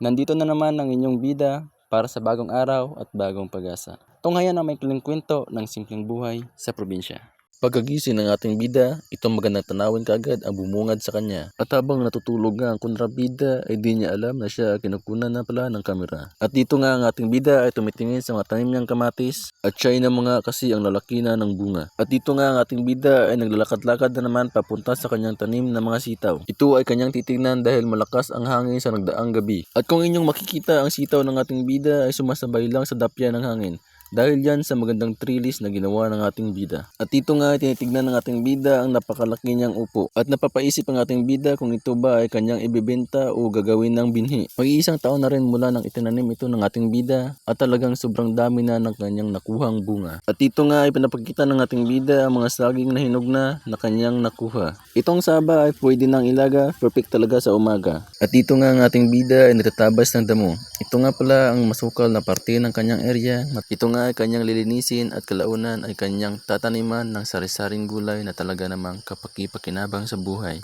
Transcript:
Nandito na naman ang inyong bida para sa bagong araw at bagong pag-asa. Tunghayan ang maikling kwento ng simpleng buhay sa probinsya. Pagkagising ng ating bida, itong magandang tanawin kaagad ang bumungad sa kanya. At habang natutulog nga ang kontrabida ay di niya alam na siya kinukunan na pala ng kamera. At dito nga ang ating bida ay tumitingin sa mga tanim niyang kamatis at siya ay na mga kasi ang lalaki na ng bunga. At dito nga ang ating bida ay naglalakad-lakad na naman papunta sa kanyang tanim na mga sitaw. Ito ay kanyang titignan dahil malakas ang hangin sa nagdaang gabi. At kung inyong makikita ang sitaw ng ating bida ay sumasabay lang sa dapya ng hangin. Dahil yan sa magandang trellis na ginawa ng ating bida. At dito nga tinitignan ng ating bida ang napakalaki niyang upo. At napapaisip ang ating bida kung ito ba ay kanyang ibebenta o gagawin ng binhi. Mag-iisang taon na rin mula nang itinanim ito ng ating bida at talagang sobrang dami na ng kanyang nakuhang bunga. At dito nga ay pinapakita ng ating bida ang mga saging na hinog na kanyang nakuha. Itong saba ay pwede nang ilaga, perfect talaga sa umaga. At dito nga ang ating bida ay natatabas ng damo. Ito nga pala ang masukal na parte ng kanyang area. At ito nga ay kanyang lilinisin at kalaunan ay kanyang tataniman ng sari-saring gulay na talaga namang kapaki-pakinabang sa buhay.